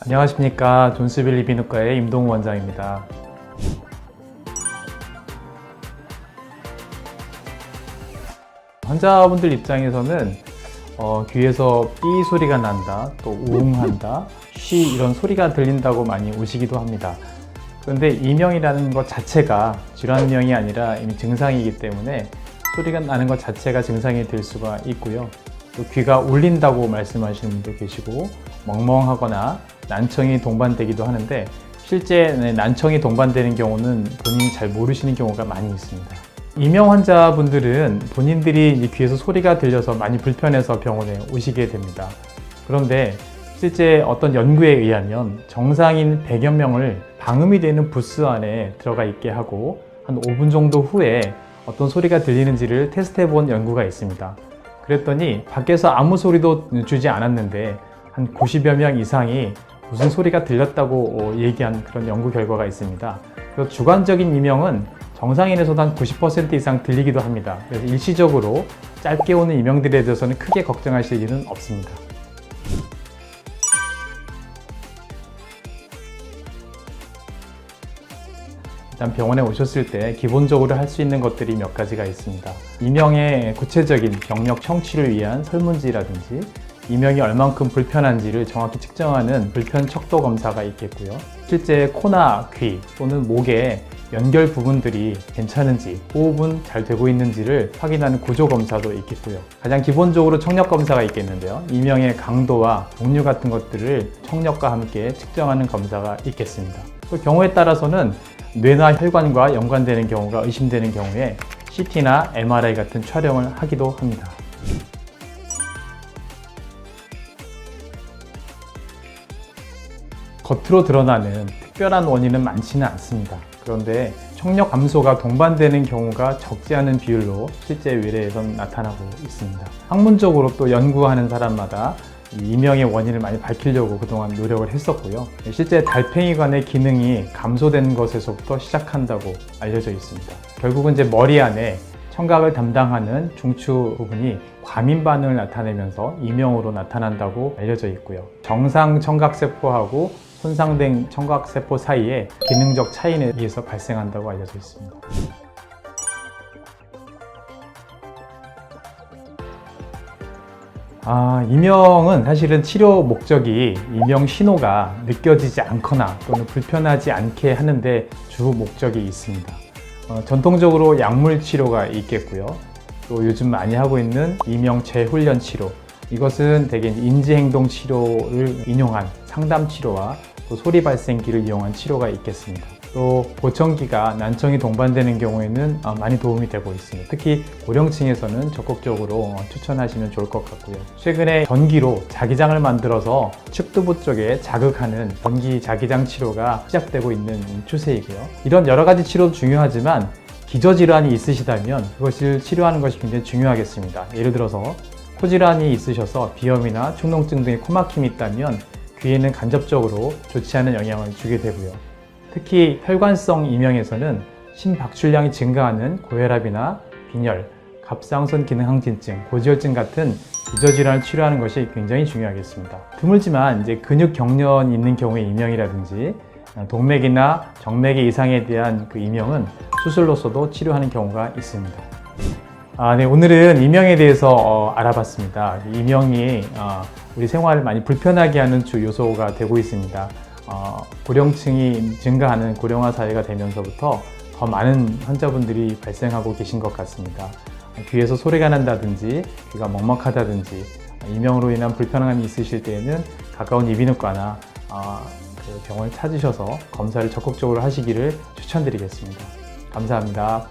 안녕하십니까. 존스빌 이비인후과의 임동우 원장입니다. 환자분들 입장에서는 귀에서 삐 소리가 난다, 또 우웅한다, 쉬 이런 소리가 들린다고 많이 오시기도 합니다. 그런데 이명이라는 것 자체가 질환명이 아니라 이미 증상이기 때문에 소리가 나는 것 자체가 증상이 될 수가 있고요. 또 귀가 울린다고 말씀하시는 분도 계시고 멍멍하거나 난청이 동반되기도 하는데 실제 난청이 동반되는 경우는 본인이 잘 모르시는 경우가 많이 있습니다. 이명 환자분들은 본인들이 귀에서 소리가 들려서 많이 불편해서 병원에 오시게 됩니다. 그런데 실제 어떤 연구에 의하면 정상인 100여 명을 방음이 되는 부스 안에 들어가 있게 하고 한 5분 정도 후에 어떤 소리가 들리는지를 테스트해 본 연구가 있습니다. 그랬더니 밖에서 아무 소리도 주지 않았는데 한 90여 명 이상이 무슨 소리가 들렸다고 얘기한 그런 연구 결과가 있습니다. 그래서 주관적인 이명은 정상인에서도 한 90% 이상 들리기도 합니다. 그래서 일시적으로 짧게 오는 이명들에 대해서는 크게 걱정하실 일은 없습니다. 일단 병원에 오셨을 때 기본적으로 할 수 있는 것들이 몇 가지가 있습니다. 이명의 구체적인 병력 청취를 위한 설문지라든지 이명이 얼만큼 불편한지를 정확히 측정하는 불편 척도 검사가 있겠고요. 실제 코나 귀 또는 목의 연결 부분들이 괜찮은지, 호흡은 잘 되고 있는지를 확인하는 구조 검사도 있겠고요. 가장 기본적으로 청력 검사가 있겠는데요. 이명의 강도와 종류 같은 것들을 청력과 함께 측정하는 검사가 있겠습니다. 또 경우에 따라서는 뇌나 혈관과 연관되는 경우가 의심되는 경우에 CT나 MRI 같은 촬영을 하기도 합니다. 겉으로 드러나는 특별한 원인은 많지는 않습니다. 그런데 청력 감소가 동반되는 경우가 적지 않은 비율로 실제 외래에선 나타나고 있습니다. 학문적으로 또 연구하는 사람마다 이명의 원인을 많이 밝히려고 그동안 노력을 했었고요. 실제 달팽이관의 기능이 감소된 것에서부터 시작한다고 알려져 있습니다. 결국은 이제 머리 안에 청각을 담당하는 중추 부분이 과민 반응을 나타내면서 이명으로 나타난다고 알려져 있고요. 정상 청각세포하고 손상된 청각세포 사이에 기능적 차이에 의해서 발생한다고 알려져 있습니다. 이명은 사실은 치료 목적이 이명 신호가 느껴지지 않거나 또는 불편하지 않게 하는데 주 목적이 있습니다. 전통적으로 약물 치료가 있겠고요. 또 요즘 많이 하고 있는 이명 재훈련 치료, 이것은 대개 인지행동 치료를 인용한 상담 치료와 또 소리 발생기를 이용한 치료가 있겠습니다. 또 보청기가 난청이 동반되는 경우에는 많이 도움이 되고 있습니다. 특히 고령층에서는 적극적으로 추천하시면 좋을 것 같고요. 최근에 전기로 자기장을 만들어서 측두부 쪽에 자극하는 전기 자기장 치료가 시작되고 있는 추세이고요. 이런 여러 가지 치료도 중요하지만 기저질환이 있으시다면 그것을 치료하는 것이 굉장히 중요하겠습니다. 예를 들어서 코질환이 있으셔서 비염이나 축농증 등의 코막힘이 있다면 귀에는 간접적으로 좋지 않은 영향을 주게 되고요. 특히 혈관성 이명에서는 심박출량이 증가하는 고혈압이나 빈혈, 갑상선 기능 항진증, 고지혈증 같은 기저질환을 치료하는 것이 굉장히 중요하겠습니다. 드물지만 이제 근육 경련이 있는 경우의 이명이라든지 동맥이나 정맥의 이상에 대한 그 이명은 수술로서도 치료하는 경우가 있습니다. 네, 오늘은 이명에 대해서 알아봤습니다. 이명이 우리 생활을 많이 불편하게 하는 주 요소가 되고 있습니다. 고령층이 증가하는 고령화 사회가 되면서부터 더 많은 환자분들이 발생하고 계신 것 같습니다. 귀에서 소리가 난다든지 귀가 먹먹하다든지 이명으로 인한 불편함이 있으실 때에는 가까운 이비인후과나 병원을 찾으셔서 검사를 적극적으로 하시기를 추천드리겠습니다. 감사합니다.